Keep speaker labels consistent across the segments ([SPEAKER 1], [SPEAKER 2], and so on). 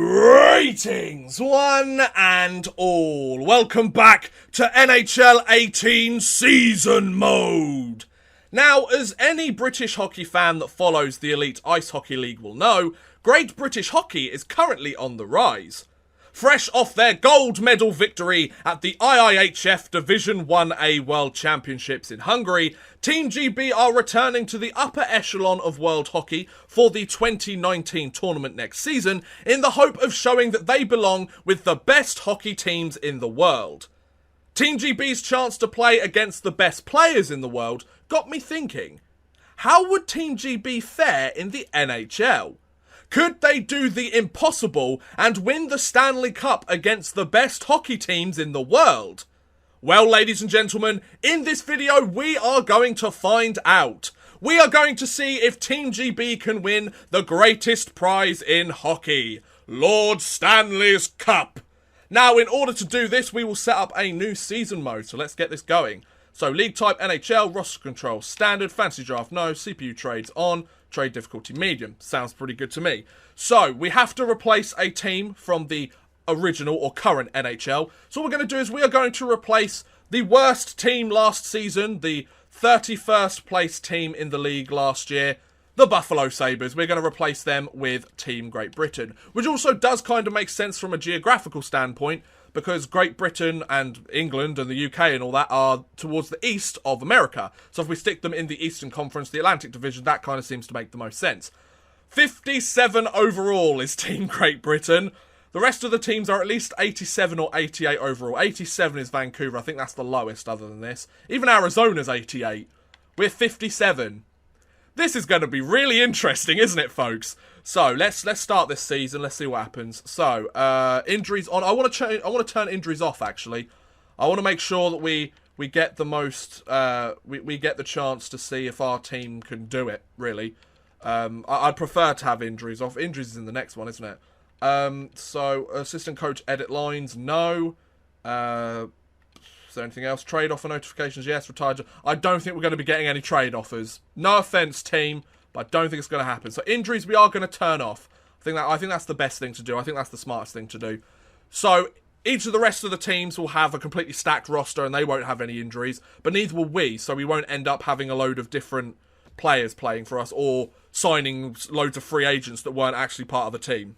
[SPEAKER 1] Greetings, one and all. Welcome back to NHL 18 Season Mode. Now, as any British hockey fan that follows the Elite Ice Hockey League will know, Great British Hockey is currently on the rise. Fresh off their gold medal victory at the IIHF Division 1A World Championships in Hungary, Team GB are returning to the upper echelon of world hockey for the 2019 tournament next season in the hope of showing that they belong with the best hockey teams in the world. Team GB's chance to play against the best players in the world got me thinking, how would Team GB fare in the NHL? Could they do the impossible and win the Stanley Cup against the best hockey teams in the world? Well, ladies and gentlemen, in this video we are going to find out. We are going to see if Team GB can win the greatest prize in hockey, Lord Stanley's Cup. Now, in order to do this, we will set up a new season mode, so let's get this going. So, League Type NHL, Roster Control Standard, Fantasy Draft No, CPU Trades On, Trade Difficulty Medium. Sounds pretty good to me. So, we have to replace a team from the original or current NHL. So what we're going to do is we are going to replace the worst team last season, the 31st place team in the league last year, the Buffalo Sabres. We're going to replace them with Team Great Britain, which also does kind of make sense from a geographical standpoint, because Great Britain and England and the UK and all that are towards the east of America. So if we stick them in the Eastern Conference, the Atlantic Division, that kind of seems to make the most sense. 57 overall is Team Great Britain. The rest of the teams are at least 87 or 88 overall. 87 is Vancouver. I think that's the lowest other than this. Even Arizona's 88. We're 57. This is going to be really interesting, isn't it, folks? So, let's start this season. Let's see what happens. So, injuries on. I want to turn injuries off, actually. I want to make sure that we get the most... we get the chance to see if our team can do it, really. I'd prefer to have injuries off. Injuries is in the next one, isn't it? So, assistant coach edit lines, no. Is there anything else? Trade offer notifications, yes. Retired. I don't think we're going to be getting any trade offers. No offense, team, but I don't think it's going to happen. So, injuries we are going to turn off. I think that's the best thing to do. I think that's the smartest thing to do. So, each of the rest of the teams will have a completely stacked roster and they won't have any injuries, but neither will we. So, we won't end up having a load of different players playing for us or signing loads of free agents that weren't actually part of the team.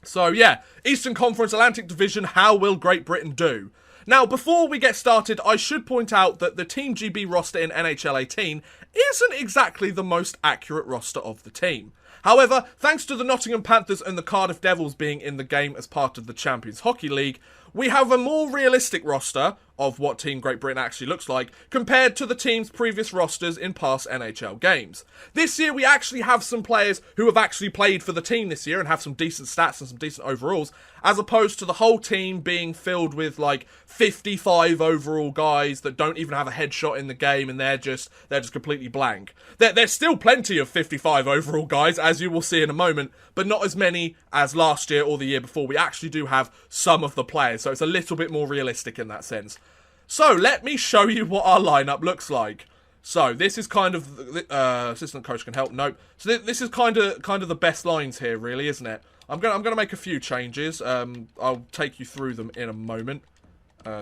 [SPEAKER 1] So, yeah, Eastern Conference, Atlantic Division, how will Great Britain do? Now, before we get started, I should point out that the Team GB roster in NHL 18 isn't exactly the most accurate roster of the team. However, thanks to the Nottingham Panthers and the Cardiff Devils being in the game as part of the Champions Hockey League, we have a more realistic roster of what Team Great Britain actually looks like compared to the team's previous rosters in past NHL games. This year we actually have some players who have actually played for the team this year and have some decent stats and some decent overalls, as opposed to the whole team being filled with like 55 overall guys that don't even have a headshot in the game and they're just completely blank. There's still plenty of 55 overall guys, as you will see in a moment, but not as many as last year or the year before. We actually do have some of the players, so it's a little bit more realistic in that sense. So, let me show you what our lineup looks like. So, this is kind of... assistant coach can help. Nope. So, this is kind of the best lines here, really, isn't it? I'm gonna make a few changes. I'll take you through them in a moment.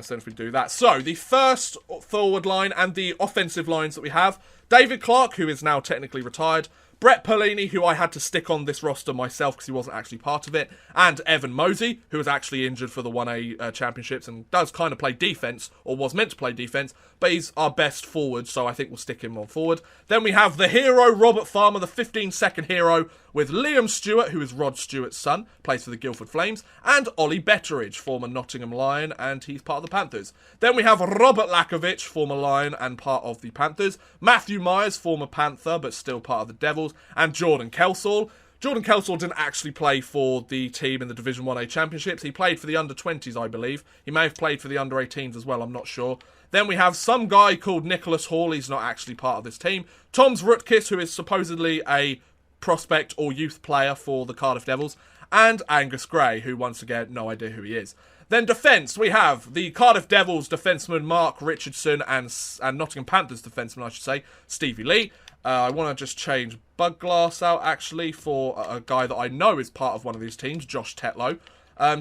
[SPEAKER 1] So, if we do that. So, the first forward line and the offensive lines that we have. David Clark, who is now technically retired. Brett Perlini, who I had to stick on this roster myself because he wasn't actually part of it, and Evan Mosey, who was actually injured for the 1A championships and does kind of play defense, or was meant to play defense, but he's our best forward, so I think we'll stick him on forward. Then we have the hero, Robert Farmer, the 15-second hero, with Liam Stewart, who is Rod Stewart's son, plays for the Guildford Flames, and Ollie Betteridge, former Nottingham Lion, and he's part of the Panthers. Then we have Robert Lakovich, former Lion and part of the Panthers, Matthew Myers, former Panther, but still part of the Devils, and Jordan Kelsall. Jordan Kelsall didn't actually play for the team in the Division 1A Championships. He played for the under-20s, I believe. He may have played for the under-18s as well, I'm not sure. Then we have some guy called Nicholas Hall. He's not actually part of this team. Toms Rutkis, who is supposedly a prospect or youth player for the Cardiff Devils. And Angus Gray, who, once again, no idea who he is. Then defence, we have the Cardiff Devils defenceman Mark Richardson and Nottingham Panthers defenceman, I should say, Stevie Lee. I want to just change Bug Glass out, actually, for a guy that I know is part of one of these teams, Josh Tetlow.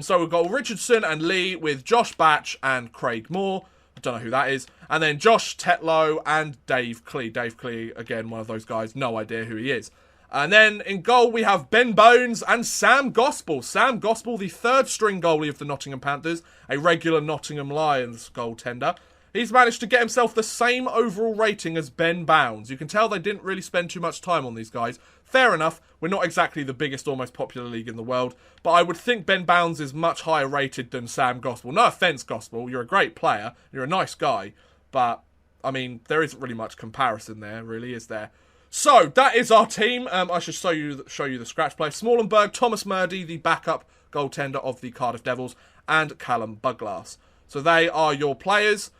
[SPEAKER 1] So we've got Richardson and Lee with Josh Batch and Craig Moore. I don't know who that is. And then Josh Tetlow and Dave Clee. Dave Clee, again, one of those guys. No idea who he is. And then in goal, we have Ben Bones and Sam Gospel. Sam Gospel, the third string goalie of the Nottingham Panthers, a regular Nottingham Lions goaltender. He's managed to get himself the same overall rating as Ben Bounds. You can tell they didn't really spend too much time on these guys. Fair enough, we're not exactly the biggest or most popular league in the world, but I would think Ben Bounds is much higher rated than Sam Gospel. No offence, Gospel, you're a great player, you're a nice guy, but, I mean, there isn't really much comparison there, really, is there? So, that is our team. I should show you the scratch play. Smallenberg, Thomas Murdy, the backup goaltender of the Cardiff Devils, and Callum Buglass. So they are your players.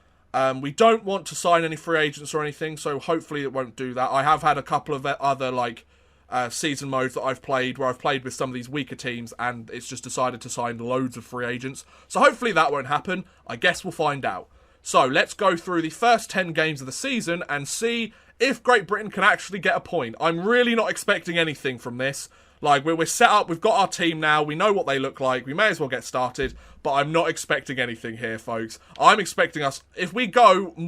[SPEAKER 1] We don't want to sign any free agents or anything, so hopefully it won't do that. I have had a couple of other, season modes that I've played, where I've played with some of these weaker teams, and it's just decided to sign loads of free agents. So hopefully that won't happen. I guess we'll find out. So let's go through the first 10 games of the season and see if Great Britain can actually get a point. I'm really not expecting anything from this. Like, we're set up, we've got our team now, we know what they look like, we may as well get started, but I'm not expecting anything here, folks. I'm expecting us, if we go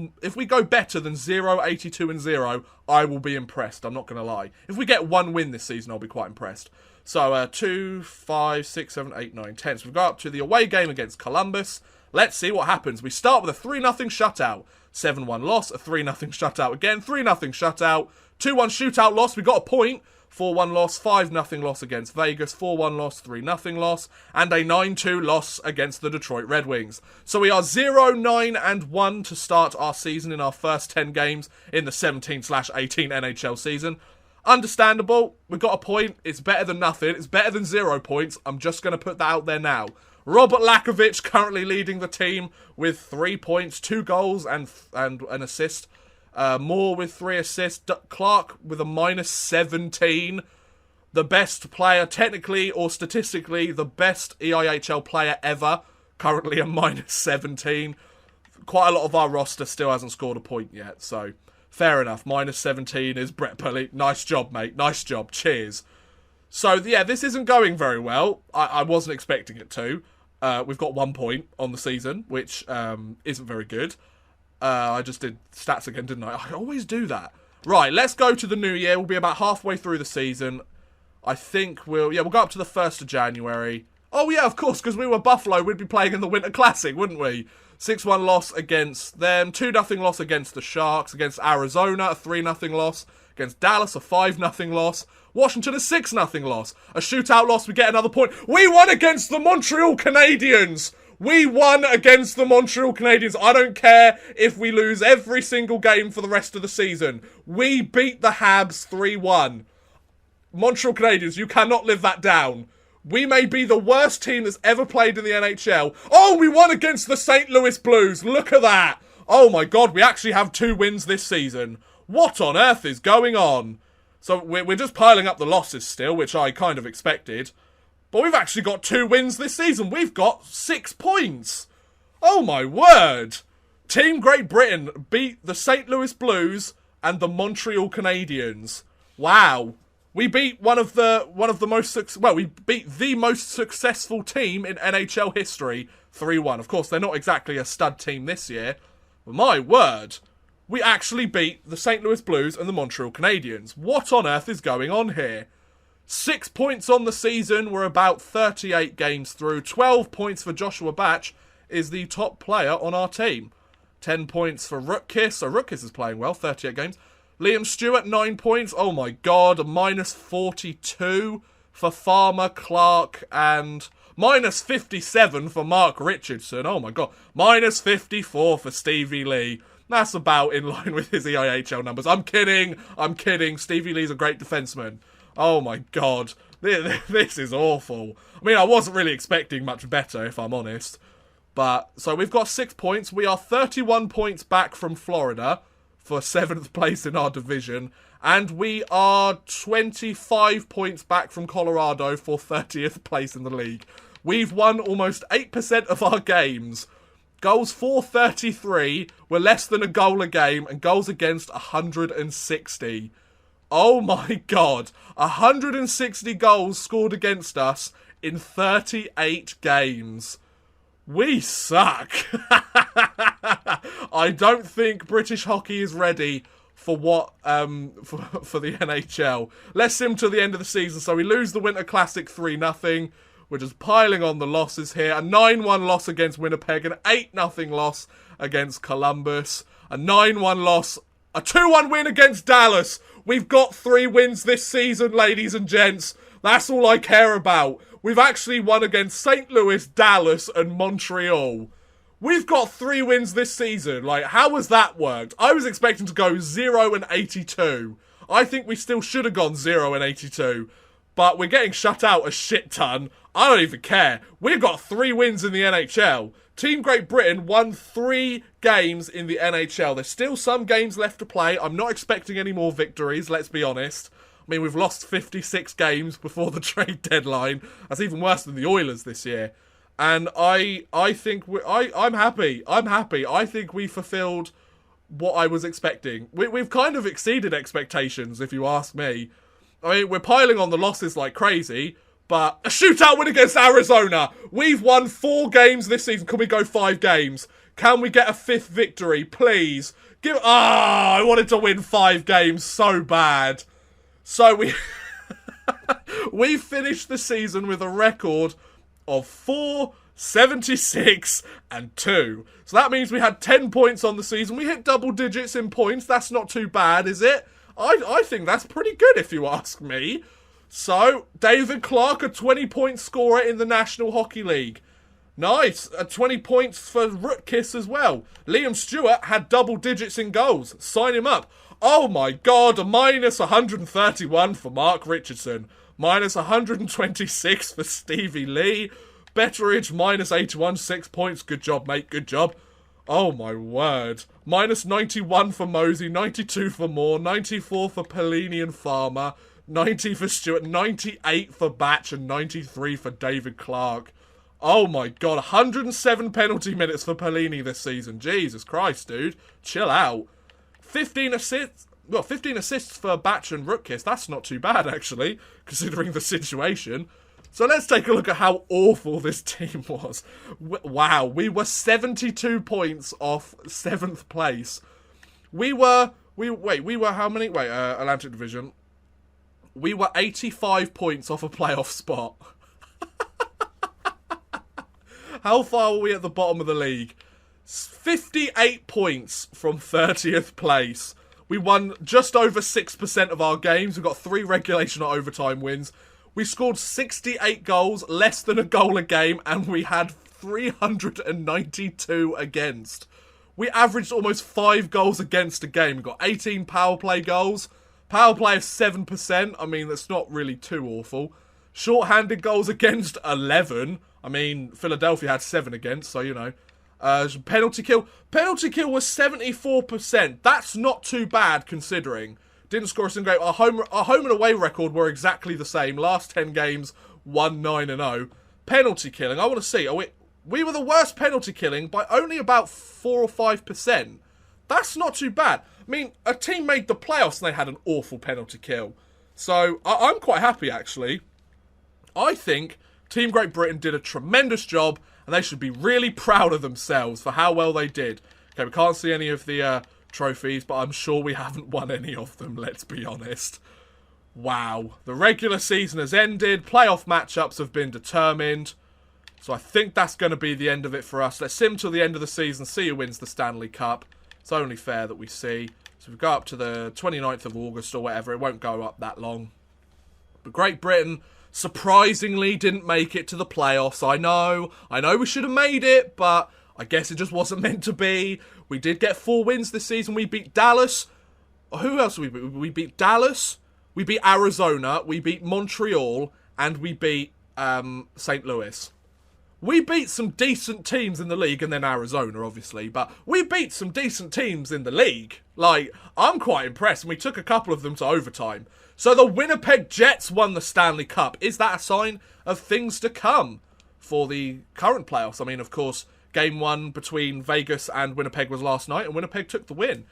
[SPEAKER 1] better than 0, 82 and 0, I will be impressed, I'm not going to lie. If we get one win this season, I'll be quite impressed. So, 2, 5, 6, 7, 8, 9, 10. So we've got up to the away game against Columbus. Let's see what happens. We start with a 3-0 shutout. 7-1 loss, a 3-0 shutout again, 3-0 shutout, 2-1 shootout loss, we got a point. 4-1 loss, 5-0 loss against Vegas, 4-1 loss, 3-0 loss, and a 9-2 loss against the Detroit Red Wings. So we are 0-9-1 to start our season in our first 10 games in the 17/18 NHL season. Understandable, we got a point, it's better than nothing, it's better than 0 points, I'm just going to put that out there now. Robert Lakovic currently leading the team with 3 points, 2 goals and an assist. Moore with 3 assists. Clark with a -17. The best player, technically or statistically, the best EIHL player ever. Currently a -17. Quite a lot of our roster still hasn't scored a point yet, so fair enough. -17 is Brett Pulley. Nice job, mate. Nice job. Cheers. So, yeah, this isn't going very well. I wasn't expecting it to. We've got 1 point on the season, which isn't very good. I just did stats again, didn't I? I always do that. Right, let's go to the new year. We'll be about halfway through the season. I think we'll go up to the 1st of January. Oh, yeah, of course, because we were Buffalo. We'd be playing in the Winter Classic, wouldn't we? 6-1 loss against them. 2-0 loss against the Sharks. Against Arizona, a 3-0 loss. Against Dallas, a 5-0 loss. Washington, a 6-0 loss. A shootout loss, we get another point. We won against the Montreal Canadiens! We won against the Montreal Canadiens. I don't care if we lose every single game for the rest of the season. We beat the Habs 3-1. Montreal Canadiens, you cannot live that down. We may be the worst team that's ever played in the NHL. Oh, we won against the St. Louis Blues. Look at that. Oh my god, we actually have 2 wins this season. What on earth is going on? So we're just piling up the losses still, which I kind of expected. But we've actually got 2 wins this season. We've got 6 points. Oh my word. Team Great Britain beat the St. Louis Blues and the Montreal Canadiens. Wow. We beat we beat the most successful team in NHL history 3-1. Of course, they're not exactly a stud team this year. But my word. We actually beat the St. Louis Blues and the Montreal Canadiens. What on earth is going on here? 6 points on the season. We're about 38 games through. 12 points for Joshua Batch is the top player on our team. 10 points for Rutkiss. So Rutkiss is playing well. 38 games. Liam Stewart, 9 points. Oh my god. A -42 for Farmer, Clark, and -57 for Mark Richardson. Oh my god. -54 for Stevie Lee. That's about in line with his EIHL numbers. I'm kidding. Stevie Lee's a great defenseman. Oh my god, this is awful. I mean, I wasn't really expecting much better, if I'm honest. But, so we've got 6 points. We are 31 points back from Florida for 7th place in our division. And we are 25 points back from Colorado for 30th place in the league. We've won almost 8% of our games. Goals for 33 were less than a goal a game, and goals against 160. Oh my god. 160 goals scored against us in 38 games. We suck. I don't think British hockey is ready for what for the NHL. Let's sim to the end of the season. So we lose the Winter Classic 3-0. We're just piling on the losses here. A 9-1 loss against Winnipeg, an 8-0 loss against Columbus, a 9-1 loss, a 2-1 win against Dallas. We've got 3 wins this season, ladies and gents. That's all I care about. We've actually won against St. Louis, Dallas, and Montreal. We've got 3 wins this season. Like, how has that worked? I was expecting to go 0-82. I think we still should have gone 0-82. But we're getting shut out a shit ton. I don't even care. We've got 3 wins in the NHL. Team Great Britain won 3 games in the NHL. There's still some games left to play. I'm not expecting any more victories, let's be honest. I mean, we've lost 56 games before the trade deadline. That's even worse than the Oilers this year. And I think I'm happy. I'm happy. I think we fulfilled what I was expecting. We've kind of exceeded expectations, if you ask me. I mean, we're piling on the losses like crazy, but a shootout win against Arizona. We've won 4 games this season. Can we go 5 games? Can we get a 5th victory, please? I wanted to win 5 games so bad. So we finished the season with a record of 4-76-2. So that means we had 10 points on the season. We hit double digits in points. That's not too bad, is it? I think that's pretty good if you ask me. So, David Clark, a 20-point scorer in the National Hockey League. Nice. 20 points for Rutkiss as well. Liam Stewart had double digits in goals. Sign him up. Oh my god, a minus 131 for Mark Richardson. Minus 126 for Stevie Lee. Betteridge, minus 81, 6 points. Good job, mate. Good job. Oh my word. Minus 91 for Mosey, 92 for Moore, 94 for Pellini and Farmer, 90 for Stewart, 98 for Batch, and 93 for David Clark. Oh my god, 107 penalty minutes for Pellini this season. Jesus Christ, dude. Chill out. 15 assists. Well, 15 assists for Batch and Rutkiss. That's not too bad, actually, considering the situation. So let's take a look at how awful this team was. Wow, we were 72 points off 7th place. We were how many? Atlantic Division. We were 85 points off a playoff spot. How far were we at the bottom of the league? 58 points from 30th place. We won just over 6% of our games. We've got 3 regulation or overtime wins. We scored 68 goals, less than a goal a game, and we had 392 against. We averaged almost 5 goals against a game. We got 18 power play goals. Power play of 7%. I mean, that's not really too awful. Short-handed goals against, 11. I mean, Philadelphia had 7 against, so, you know. Penalty kill. Penalty kill was 74%. That's not too bad, considering. Didn't score a single game. Our home and away record were exactly the same. Last 10 games, 1-9-0. Penalty killing. I want to see. We were the worst penalty killing by only about 4 or 5%. That's not too bad. I mean, a team made the playoffs and they had an awful penalty kill. So, I'm quite happy, actually. I think Team Great Britain did a tremendous job and they should be really proud of themselves for how well they did. Okay, we can't see any of the trophies, but I'm sure we haven't won any of them, let's be honest. Wow. The regular season has ended. Playoff matchups have been determined. So I think that's going to be the end of it for us. Let's sim till the end of the season, see who wins the Stanley Cup. It's only fair that we see. So we go up to the 29th of August or whatever. It won't go up that long. But Great Britain surprisingly didn't make it to the playoffs. I know we should have made it, but I guess it just wasn't meant to be. We did get 4 wins this season. We beat Dallas. Who else did we beat? We beat Dallas. We beat Arizona. We beat Montreal. And we beat St. Louis. We beat some decent teams in the league, and then Arizona, obviously. But we beat some decent teams in the league. Like, I'm quite impressed. And we took a couple of them to overtime. So the Winnipeg Jets won the Stanley Cup. Is that a sign of things to come for the current playoffs? I mean, of course, Game 1 between Vegas and Winnipeg was last night, and Winnipeg took the win.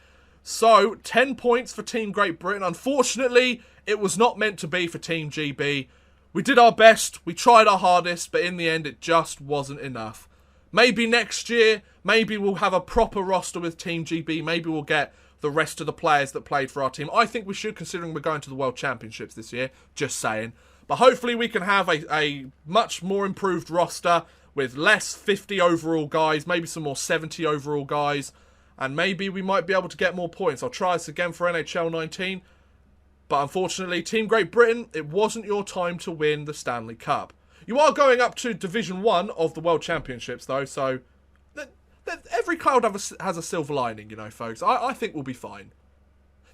[SPEAKER 1] So, 10 points for Team Great Britain. Unfortunately, it was not meant to be for Team GB. We did our best, we tried our hardest, but in the end it just wasn't enough. Maybe next year, maybe we'll have a proper roster with Team GB. Maybe we'll get the rest of the players that played for our team. I think we should, considering we're going to the World Championships this year. Just saying. But hopefully we can have a much more improved roster with less 50 overall guys, maybe some more 70 overall guys. And maybe we might be able to get more points. I'll try this again for NHL 19. But unfortunately, Team Great Britain, it wasn't your time to win the Stanley Cup. You are going up to Division 1 of the World Championships, though, so every cloud has a silver lining, you know, folks. I think we'll be fine.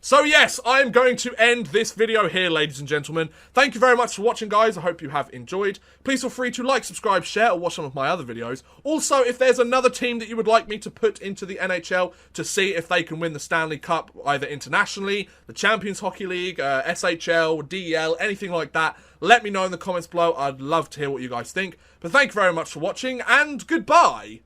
[SPEAKER 1] So yes, I am going to end this video here, ladies and gentlemen. Thank you very much for watching, guys. I hope you have enjoyed. Please feel free to like, subscribe, share, or watch some of my other videos. Also, if there's another team that you would like me to put into the NHL to see if they can win the Stanley Cup, either internationally, the Champions Hockey League, SHL, DEL, anything like that, let me know in the comments below. I'd love to hear what you guys think. But thank you very much for watching, and goodbye!